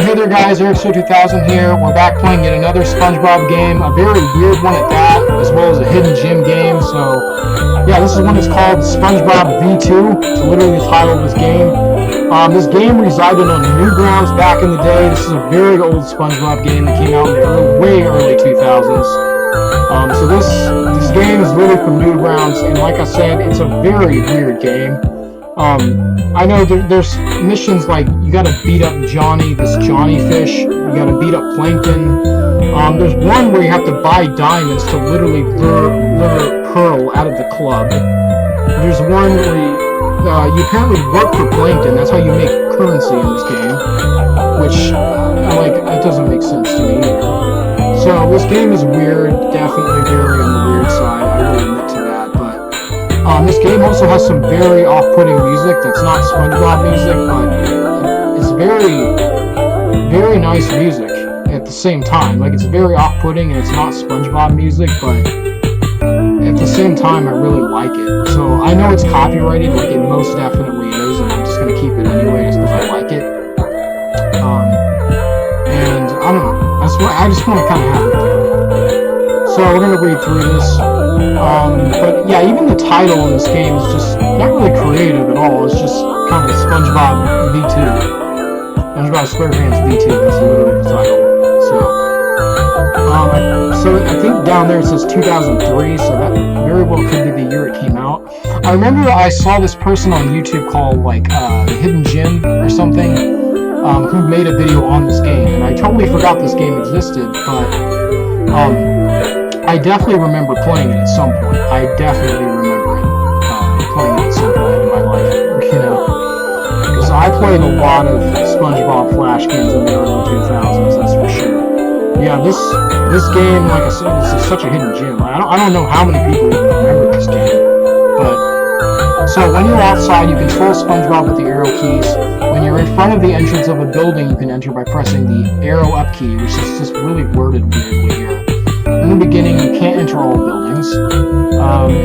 Hey there guys, EricSo2000 here. We're back playing yet another SpongeBob game, a very weird one at that, as well as a hidden gem game. So, yeah, this is one that's called SpongeBob V2. It's literally the title of this game. This game resided on Newgrounds back in the day. This is a very old SpongeBob game that came out in the way early 2000s. So this game is really from Newgrounds, and like I said, it's a very weird game. I know there's missions like you gotta beat up Johnny, this Johnny fish, you gotta beat up Plankton. There's one where you have to buy diamonds to literally lure Pearl out of the club. There's one where you apparently work for Plankton, that's how you make currency in this game, which, it doesn't make sense to me. So this game is weird, definitely very on the weird side, I will admit to that, but this game also has some very off-putting music that's not SpongeBob music, but it's very, very nice music at the same time. Like, it's very off-putting and it's not SpongeBob music, but at the same time, I really like it. So I know it's copyrighted, like it most definitely is, and I'm just going to keep it anyway just because I like it. And I don't know. I just want to kind of have it there. So we're going to read through this. But yeah, even the title in this game is just not really creative at all. It's just kind of SpongeBob V2. SpongeBob SquarePants V2, that's literally the title. So I think down there it says 2003, so that very well could be the year it came out. I remember I saw this person on YouTube called, Hidden Gem or something, who made a video on this game, and I totally forgot this game existed, but, I definitely remember playing it at some point. I definitely remember playing it at some point in my life, because I played a lot of SpongeBob Flash games in the early 2000s, that's for sure. Yeah, this game, like I said, this is such a hidden gem. I don't know how many people even remember this game, but so when you're outside, you control SpongeBob with the arrow keys. When you're in front of the entrance of a building, you can enter by pressing the arrow up key, which is just really worded weirdly here. In the beginning, you can't enter all buildings.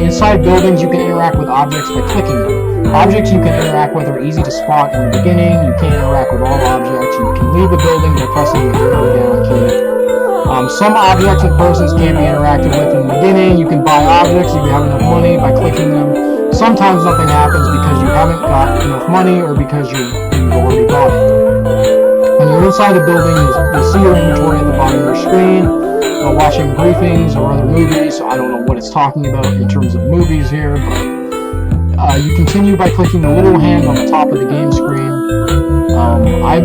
Inside buildings, you can interact with objects by clicking them. Objects you can interact with are easy to spot in the beginning. You can't interact with all objects. You can leave a building by pressing the arrow down key. Some objects and persons can't be interacted with in the beginning. You can buy objects if you have enough money by clicking them. Sometimes nothing happens because you haven't got enough money or because you've already bought it. When you're inside a building, you'll see your inventory at the bottom of your screen. While watching briefings or other movies, so I don't know what it's talking about in terms of movies here, but you continue by clicking the little hand on the top of the game screen. I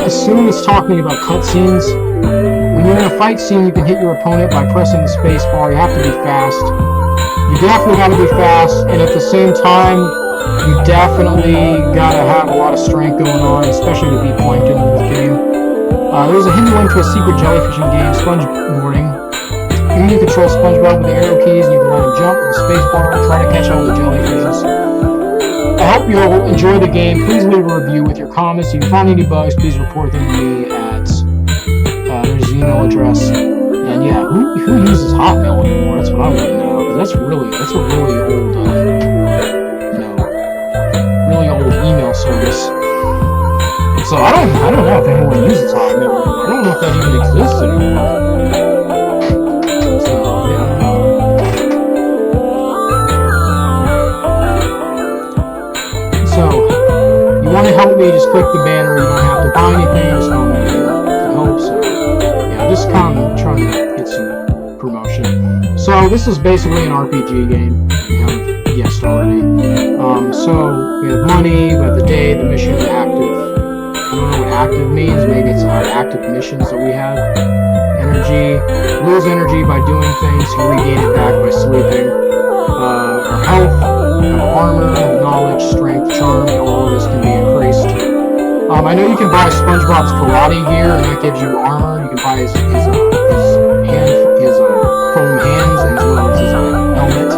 assume it's talking about cutscenes. When you're in a fight scene, you can hit your opponent by pressing the space bar. You have to be fast. You definitely got to be fast, and at the same time, you definitely got to have a lot of strength going on, especially to beat Plankton in this game. There's a hidden link to a secret jellyfishing game, Spongeboarding. Here you control SpongeBob with the arrow keys, and you can let him jump with the space bar and try to catch all the jellyfishes. I hope you'll enjoy the game. Please leave a review with your comments. If you find any bugs, please report them to me at there's his email address. And yeah, who uses Hotmail anymore? That's what I want to know. That's a really old, really old email service. So I don't know if anyone uses Hotmail anymore. I don't know if that even exists anymore. So yeah, I don't know. So you want to help me? Just click the banner. You don't have to buy anything. Just want me to help. So yeah, just kind of trying to get some promotion. So this is basically an RPG game. We have guessed already. So we have money, we have the day, the mission, the active. I don't know what active means. Maybe it's our active missions that we have. Energy. Lose energy by doing things. You regain it back by sleeping. Our health, armor, knowledge, strength, charm, all of this can be increased. I know you can buy SpongeBob's karate gear, and that gives you armor. You can buy his foam hands, as well as his helmet.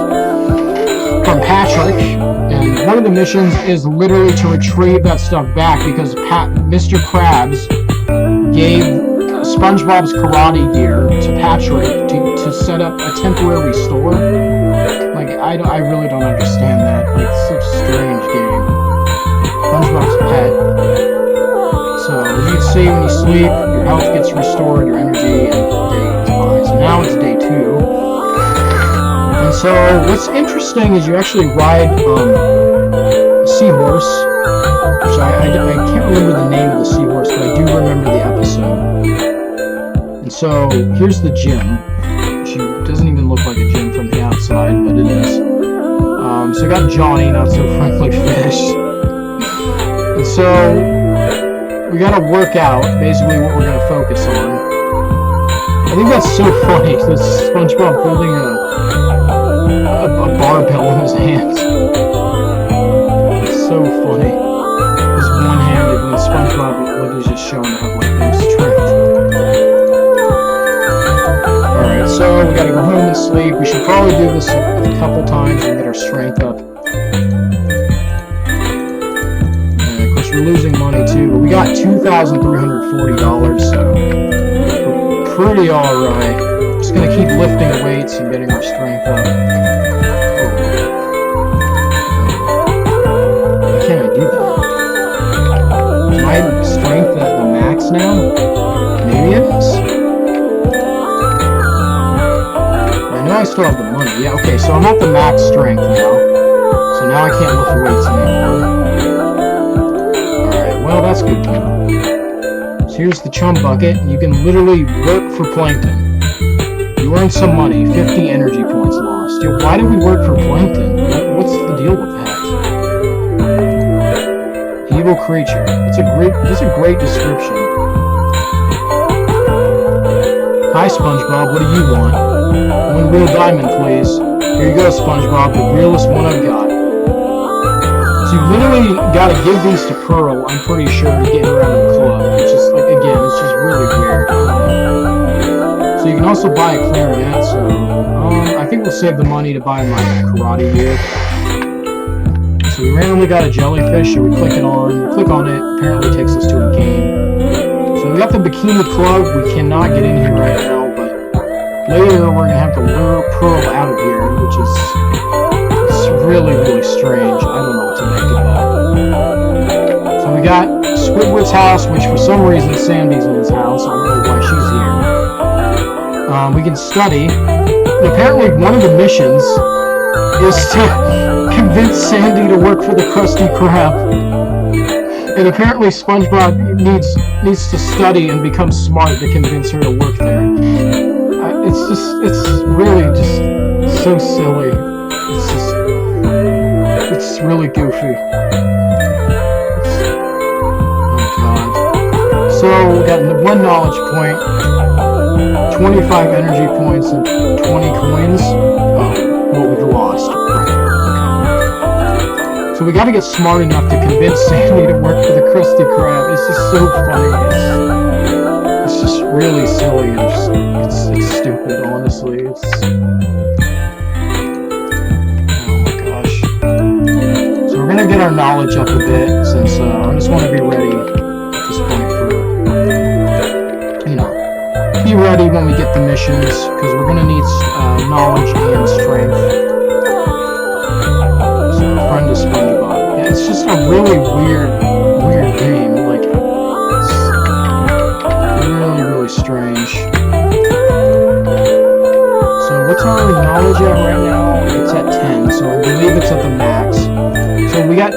From Patrick, and one of the missions is literally to retrieve that stuff back because Mr. Krabs gave SpongeBob's karate gear to Patrick to set up a temporary store. Like, I really don't understand that. Like, it's such a strange game. SpongeBob's pet. So, as you can see, when you sleep sleep, your health gets restored, your energy, and day goes by. So now it's day 2. And so what's interesting is you actually ride a seahorse, which I can't remember the name of the seahorse, but I do remember the episode. And so here's the gym, which doesn't even look like a gym from the outside, but it is. So I got Johnny, not so friendly fish. And so we gotta work out basically what we're gonna focus on. I think that's so funny, this SpongeBob holding a barbell in his hands. It's so funny. He's one-handed when SpongeBob is just shown to have like no strength. Alright, so we gotta go home and sleep. We should probably do this a couple times and get our strength up. And of course we're losing money too, but we got $2,340, so we're pretty alright. Just gonna keep lifting weights and getting our strength up. Why can't I do that? Is my strength at the max now? Maybe it is. I know I still have the money. Yeah, okay, so I'm at the max strength now. So now I can't lift weights anymore. Alright, well that's good to know. So here's the chum bucket, and you can literally work for plankton. You earn some money, 50 energy points lost. Yo, why do we work for plankton? What's the deal with that? Evil creature. That's a great description. Hi SpongeBob, what do you want? One real diamond, please. Here you go, SpongeBob, the realest one I've got. So you literally gotta give these to Pearl, I'm pretty sure, to get her out of the club. It's just like, again, it's just really weird. So you can also buy a clarinet, so I think we'll save the money to buy my karate gear. So we randomly got a jellyfish, so we click on it, apparently it takes us to a game. So we got the Bikini Club, we cannot get in here right now, but later we're going to have to lure Pearl out of here, which is really, really strange. I don't know what to make of that. So we got Squidward's house, which for some reason Sandy's in his house, I don't know why she's here. We can study. And apparently one of the missions is to convince Sandy to work for the Krusty Krab. And apparently SpongeBob needs to study and become smart to convince her to work there. It's really just so silly. It's really goofy. Oh god. So we got 1 knowledge point, 25 energy points, and 20 coins. Oh, what we've lost. Right. Okay. So we gotta get smart enough to convince Sandy to work for the Krusty Krab. It's just so funny. It's just really silly and it's stupid, honestly. Oh my gosh. So we're gonna get our knowledge up a bit since I just want to be ready at this point for, be ready when we get the missions, because we're gonna need knowledge and strength. So friend of SpongeBob. Yeah, it's just a really weird game. Like, it's really, really strange. So what's our knowledge at right now? It's at 10, so I believe it's at the max. So we got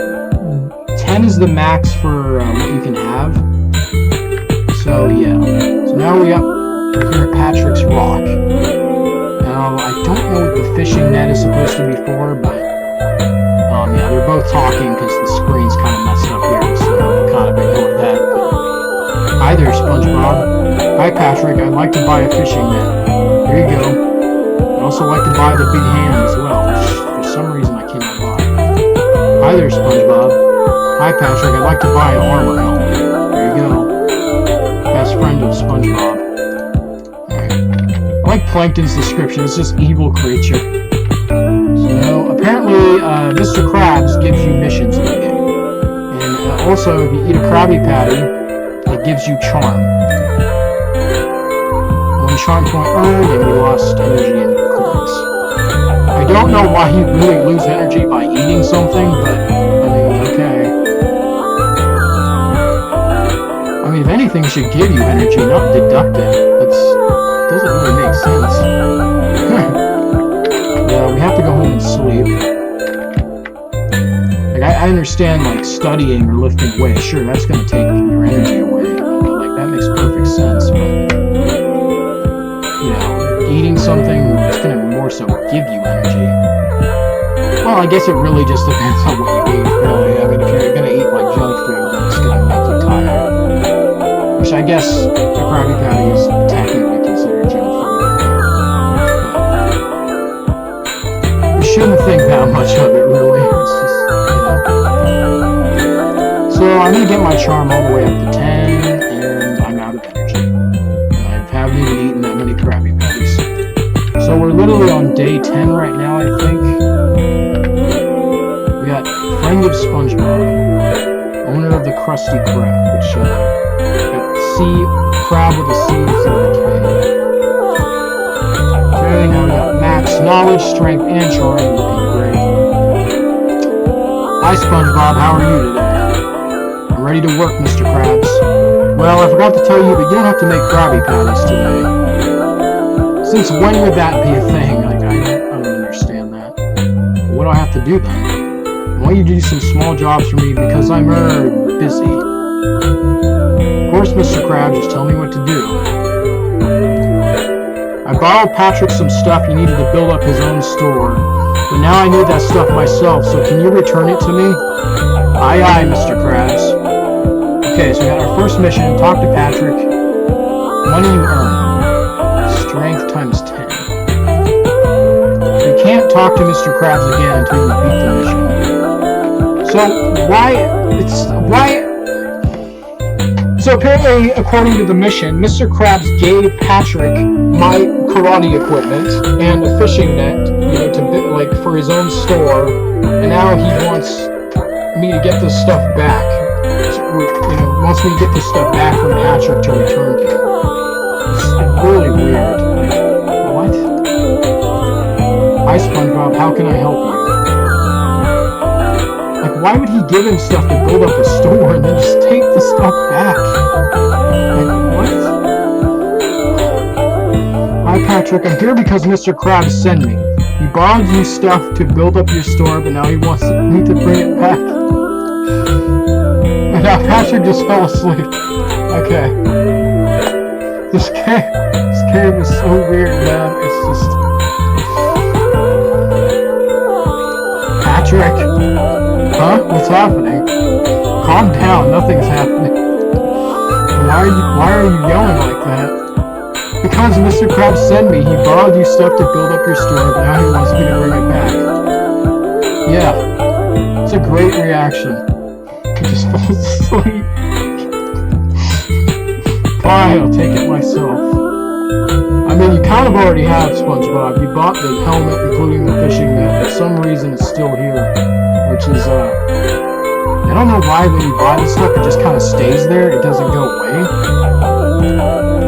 10 is the max for what you can have. So yeah. So now we got here at Patrick's Rock. Now I don't know what the fishing net is supposed to be for, but yeah, they're both talking because the screen's kind of messed up here, so kind of ignore that. But, hi there, SpongeBob. Hi Patrick, I'd like to buy a fishing net. Here you go. I'd also like to buy the big hand as well, which for some reason I cannot buy. Hi there, SpongeBob. Hi Patrick, I'd like to buy an armor helmet. There you go. Best friend of SpongeBob. I like Plankton's description, it's just evil creature. So apparently Mr. Krabs gives you missions in the game. And also if you eat a Krabby Patty, it gives you charm. 1 charm point earned, and we lost energy and coins. I don't know why you really lose energy by eating something, but I mean, okay. I mean, if anything, it should give you energy, not deduct it. That doesn't really make sense. Yeah, we have to go home and sleep. Like, I understand, like, studying or lifting weights. Sure, that's going to take your energy away. Like, that makes perfect sense, but, you know, eating something that's going to more so give you energy. Well, I guess it really just depends on what you eat, really. I mean, if you're going to eat, like, junk food, then it's going to make you tired. Which I guess a Krabby Patty is technically considered junk food. But you shouldn't think that much of it, really. It's just, you know. So I'm going to get my charm all the way up to 10, and I'm out of energy. And I haven't even eaten that many Krabby Patties. So we're literally on day 10 right now, I think. We got Friend of SpongeBob, owner of the Krusty Krab, which, crab with a C instead of a K. Okay, now we got max knowledge, strength, and charm. Looking great. Hi, SpongeBob. How are you today? I'm ready to work, Mr. Krabs. Well, I forgot to tell you, but you don't have to make Krabby Patties today. Since when would that be a thing? Like, I don't understand that. What do I have to do then? I want you to do some small jobs for me because I'm busy. Of course, Mr. Krabs, just tell me what to do. I borrowed Patrick some stuff he needed to build up his own store, but now I need that stuff myself, so can you return it to me? Aye, aye, Mr. Krabs. Okay, so we got our first mission, talk to Patrick. Money you earn. Strength times 10. You can't talk to Mr. Krabs again until you beat the mission. So, So apparently, according to the mission, Mr. Krabs gave Patrick my karate equipment and a fishing net, you know, for his own store, and now he wants me to get this stuff back. Wants me to get this stuff back from Patrick to return to him. It's really weird. What? Hi, SpongeBob. How can I help you? Like, why would he give him stuff to build up a store and then just take the stuff back? Like, what? Hi, Patrick. I'm here because Mr. Krabs sent me. He borrowed you stuff to build up your store, but now he wants me to bring it back. And now Patrick just fell asleep. Okay. This game is so weird, man. It's just... Patrick? Huh? What's happening? Calm down, nothing's happening. Why are you yelling like that? Because Mr. Krabs sent me, he borrowed you stuff to build up your store, but now he wants me to bring it back. Yeah. It's a great reaction. He just falls asleep. Fine, I'll take it myself. I mean, you kind of already have, SpongeBob. You bought the helmet, including the fishing net. For some reason, it's still here. Which is, I don't know why when you buy this stuff, it just kind of stays there. It doesn't go away.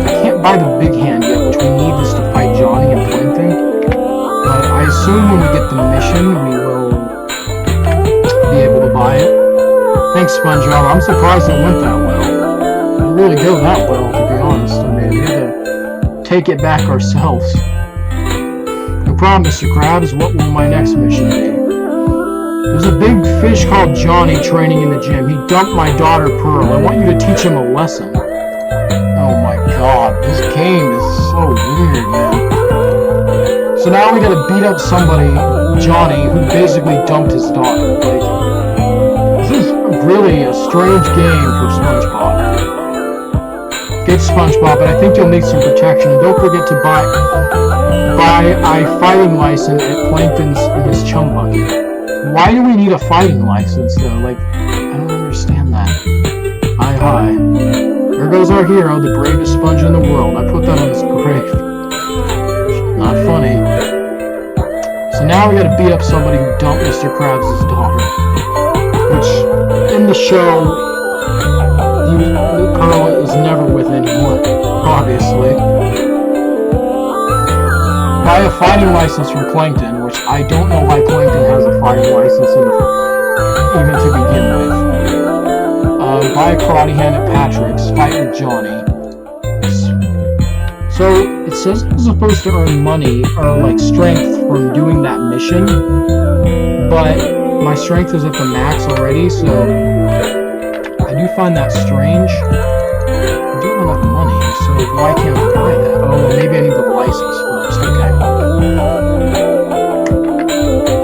I can't buy the big hand yet, which we need this to fight Johnny and Plankton. But I assume when we get the mission, we will be able to buy it. Thanks, SpongeBob. I'm surprised it went that well. It didn't really go that well, to be honest. I mean, we had to take it back ourselves. No problem, Mr. Krabs. What will my next mission be? There's a big fish called Johnny training in the gym. He dumped my daughter Pearl. I want you to teach him a lesson. Oh my god, this game is so weird, man. So now we gotta beat up somebody, Johnny, who basically dumped his daughter. Like, this is really a strange game for SpongeBob. Get SpongeBob, but I think you'll need some protection. And don't forget to buy a fighting license at Plankton's in his chum bucket. Why do we need a fighting license, though? Like, I don't understand that. Hi. There goes our hero, the bravest sponge in the world. I put that on his grave. Not funny. So now we gotta beat up somebody who dumped Mr. Krabs' daughter. Which, in the show, Pearl is never with anyone, obviously. Buy a fighting license from Plankton, which I don't know why Plankton has a fighting license even to begin with. buy a karate hand at Patrick's, fight with Johnny. So, it says I'm supposed to earn money, or like strength, from doing that mission, but my strength is at the max already, so I do find that strange. I don't have enough money, so why can't I buy that? Oh, maybe I need the license first, okay.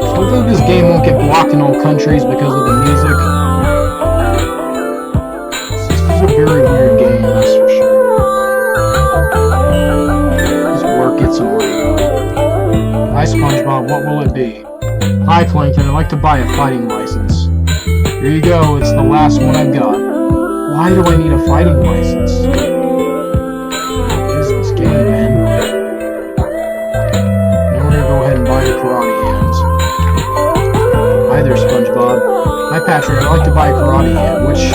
So hopefully this game won't get blocked in all countries because of the music. This is a very weird game, that's for sure. Get some money. Hi SpongeBob, what will it be? Hi Plankton, I'd like to buy a fighting license. Here you go, it's the last one I've got. Why do I need a fighting license? What is this game, man? Now we're gonna go ahead and buy the karate hands. Hi there SpongeBob. Hi Patrick, I'd like to buy a karate hand, which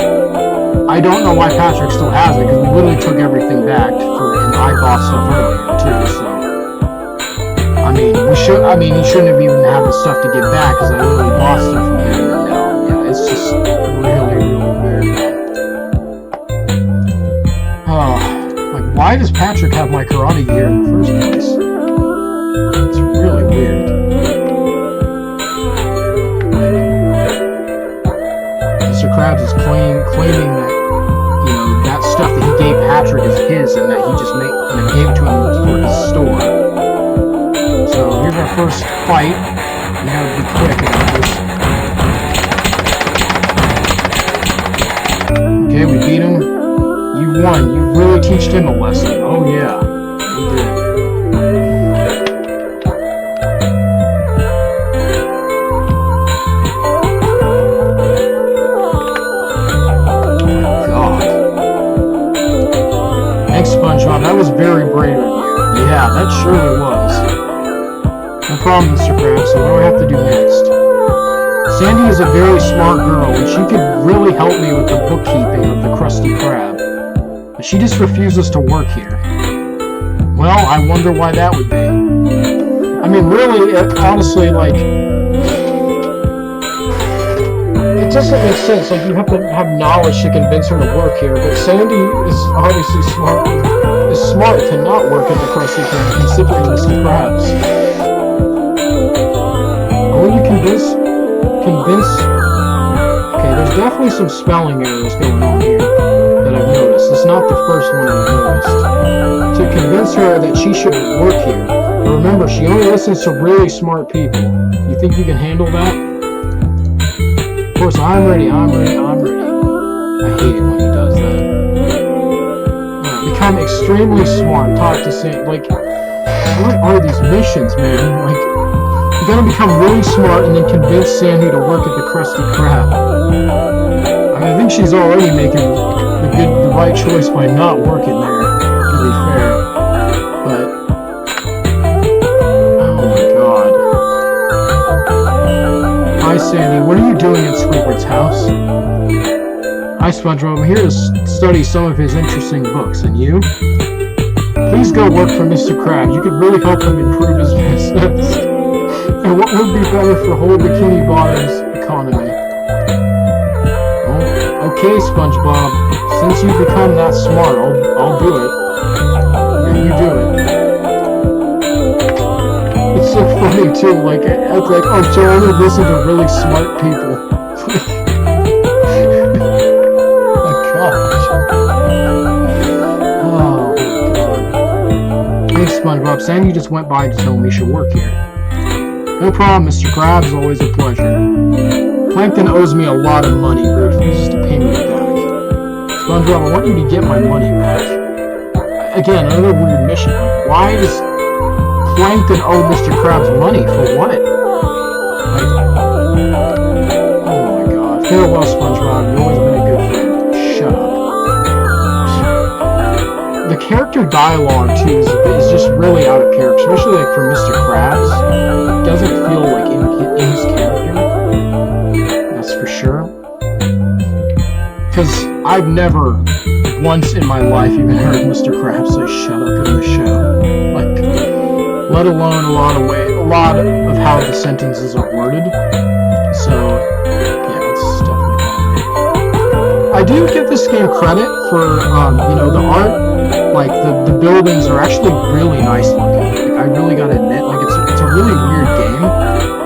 I don't know why Patrick still has it, because we literally took everything back and I bought stuff earlier too, so I mean, he shouldn't have even had the stuff to get back, because I literally bought stuff from him, and now, yeah, it's just really, really weird, man. Oh, like, why does Patrick have my karate gear in the first place? It's really weird. Mr. Krabs is claiming that, you know, that stuff that he gave Patrick is his, and that he just gave it to him for his store. So here's our first fight. We gotta be quick about this. Okay, we beat him. You won. You really teached him a lesson. Oh yeah, we did. SpongeBob, that was very brave of you. Yeah, that surely was. No problem, Mr. Krabs, so what do I have to do next? Sandy is a very smart girl, and she could really help me with the bookkeeping of the Krusty Krab. But she just refuses to work here. Well, I wonder why that would be. I mean, really, honestly, like, it doesn't make sense. Like, you have to have knowledge to convince her to work here, but Sandy is obviously smart to not work at the Krusty Krab, considering Mr. Krabs. Will you convince... Okay, there's definitely some spelling errors going on here that I've noticed. It's not the first one I've noticed. To convince her that she should work here. But remember, she only listens to really smart people. You think you can handle that? Of course, I'm ready. I hate it when he does that. Become extremely smart. Talk to Sandy. Like, what are these missions, man? Like, you gotta become really smart and then convince Sandy to work at the Krusty Krab. I mean, I think she's already making the right choice by not working there, to be fair. But, oh my god. Hi Sandy, what are you doing at Squidward's house? Hi SpongeBob, I'm here to study some of his interesting books, and you? Please go work for Mr. Krabs, you could really help him improve his business. And what would be better for whole Bikini Bottom's economy? Oh, okay SpongeBob, since you've become that smart, I'll do it. Yeah, you do it. It's so funny too, like, it's like, oh, Joe only listen to really smart people. Oh gosh. Oh my god. Thanks SpongeBob, Sandy just went by to tell me she should work here. No problem, Mr. Krabs, always a pleasure. Plankton owes me a lot of money, but refuses to pay me back. SpongeBob, I want you to get my money back. Again, another weird mission. Like, why does Plankton owe Mr. Krabs money? For what? Like, oh my god. Farewell, SpongeBob. You've always been a good friend. Shut up. The character dialogue, too, is just really out of character, especially like for Mr. Krabs. It doesn't feel like in his character. That's for sure. Because I've never once in my life even heard Mr. Krabs say shut up in the show. Like, let alone a lot of how the sentences are worded. So, yeah, it's definitely wrong. I I do give this game credit for, you know, the art. Like, the buildings are actually really nice looking. Like, I really gotta admit, like, it's a really weird game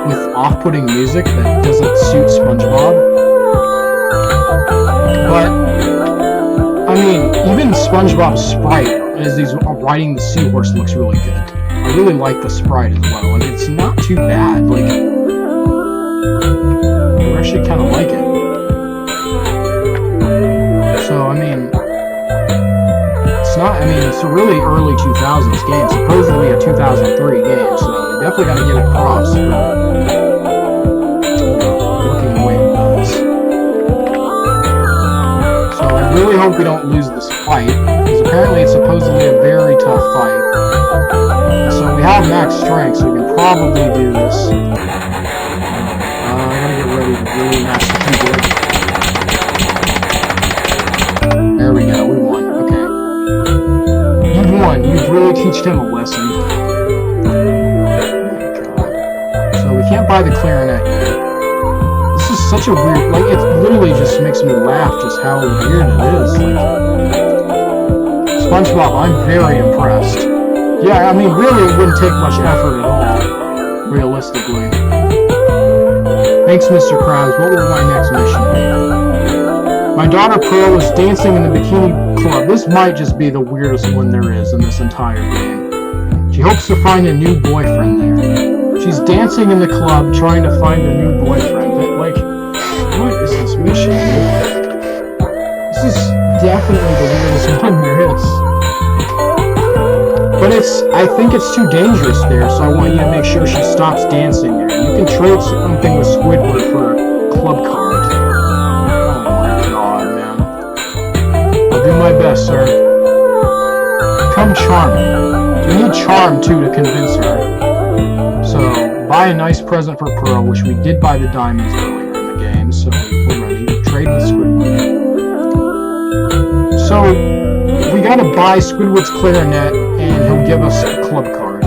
with off-putting music that doesn't suit SpongeBob. But, I mean, even SpongeBob's sprite, as he's riding the seahorse, looks really good. I really like the sprite as well. Like, it's not too bad. Like, I actually kind of like it. So, I mean, it's a really early 2000s game, supposedly a 2003 game, so they definitely got to give it props for, looking the way it does. So I really hope we don't lose this fight, because apparently it's supposedly a very tough fight. So we have max strength, so we can probably do this. I gotta get ready to really mash the keyboard. There we go, we won. Okay. You've won. You've really taught him a lesson. Oh my god. So we can't buy the clarinet yet. This is such a weird, like, it literally just makes me laugh just how weird it is. Like, SpongeBob, I'm very impressed. Yeah, I mean, really, it wouldn't take much effort at all, realistically. Thanks, Mr. Krabs. What will my next mission be? My daughter Pearl is dancing in the bikini club. This might just be the weirdest one there is in this entire game. She hopes to find a new boyfriend there. She's dancing in the club trying to find a new boyfriend. But, like, what is this mission, dude? This is definitely the weirdest one there is. But I think it's too dangerous there, so I want you to make sure she stops dancing there. You can trade something with Squidward for a club card. Do my best, sir. Become charming. We need charm, too, to convince her. So, buy a nice present for Pearl, which we did buy the diamonds earlier in the game, so we're ready to trade with Squidward. So, we gotta buy Squidward's clarinet, and he'll give us a club card.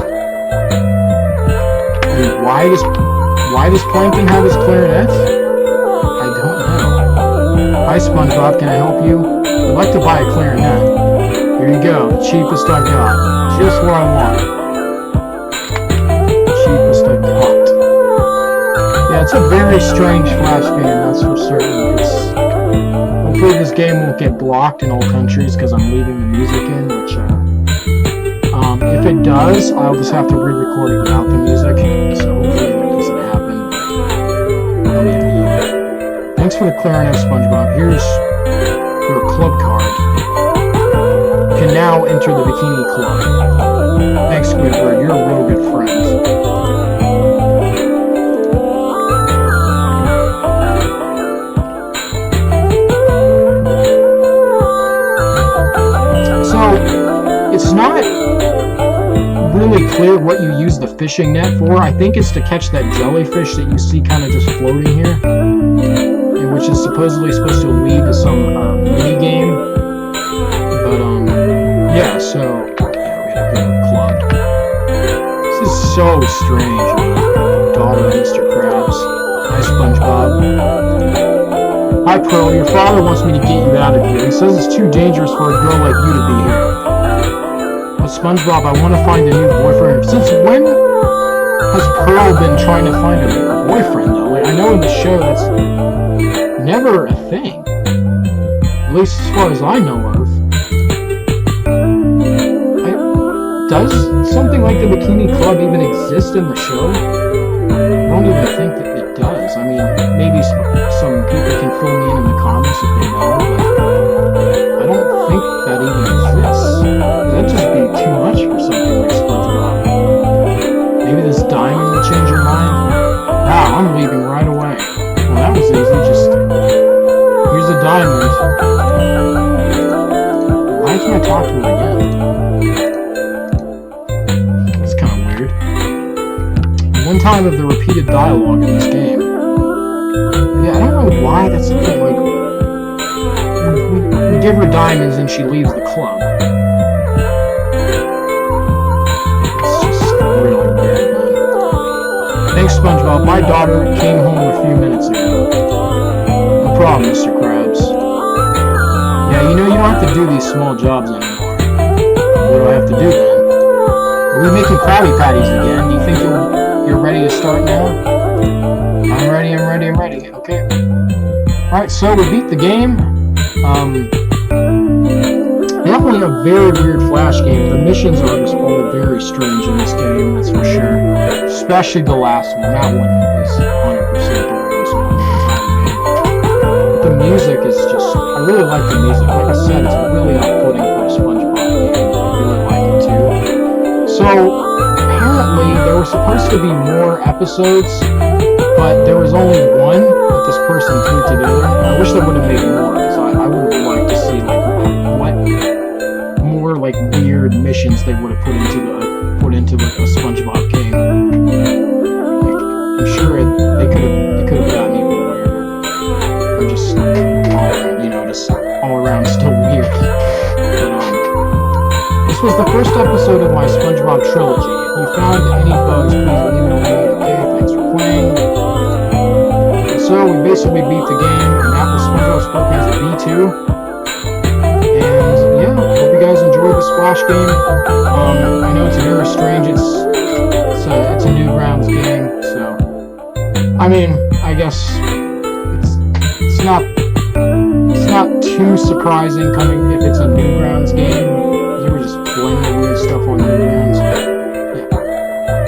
And why does Plankton have his clarinet? I don't know. Hi, SpongeBob, can I help you? I'd like to buy a clarinet. Here you go, the cheapest I've got. Just what I want. The cheapest I've got. Yeah, it's a very strange Flash game, that's for certain. Hopefully this game won't get blocked in all countries because I'm leaving the music in, which, if it does, I'll just have to re-record it without the music, so hopefully that doesn't happen. I'll leave it to you. Thanks for the clarinet, SpongeBob. Here's your club card. You can now enter the Bikini Club. Thanks, Squidward. You're a real good friend. So, it's not really clear what you use the fishing net for. I think it's to catch that jellyfish that you see kind of just floating here, which is supposedly supposed to lead to some mini game. But yeah. So yeah, we gotta go to the club. This is so strange, man. Daughter of Mr. Krabs. Hi, SpongeBob. Hi, Pearl. Your father wants me to get you out of here. He says it's too dangerous for a girl like you to be here. But SpongeBob, I want to find a new boyfriend. Since when has Pearl been trying to find a boyfriend, though? Like, I know in the show that's never a thing. At least as far as I know of. Does something like the Bikini Club even exist in the show? I don't even think that it does. I mean, maybe some people can fill me in the comments if they know, but I don't think that even exists. That'd just be too much for something like SpongeBob. Maybe this diamond will change your mind? Wow, I'm leaving right away. Well, that was easy, just... Here's a diamond. Why can't I talk to her again? That's kind of weird. One time of the repeated dialogue in this game. Yeah, I don't know why that's the thing, like... We give her diamonds and she leaves the club. It's just really weird, man. Thanks, SpongeBob. My daughter came home a few minutes ago. No problem, Mr. Krabs. Yeah, you know, you don't have to do these small jobs anymore. What do I have to do then? Are we making Krabby Patties again? Do you think you're ready to start now? I'm ready. Okay. Alright, so we beat the game. Definitely a very weird Flash game. The missions are just all very strange in this game, that's for sure. Especially the last one. That one is 100% the worst one in the entire game. The music is just... I really like the music. Like I said, it's really off-putting for a SpongeBob game. I really like it too. So, apparently, there were supposed to be more episodes, but there was only one that this person threw together. I wish they would have made more, because I would have liked to see like what more like weird missions they would have put into like a SpongeBob game. Like, I'm sure they could have gotten even weirder, or just all around, you know, just all around still weird. But, this was the first episode of my SpongeBob trilogy. If you found any bugs, please leave it away. Okay, thanks for playing. So we basically beat the game, and that was SpongeBob SquarePants V2. And yeah, hope you guys enjoyed the Splash game. I know it's very strange. It's a Newgrounds game, so I mean, I guess it's not too surprising coming if it's a Newgrounds game.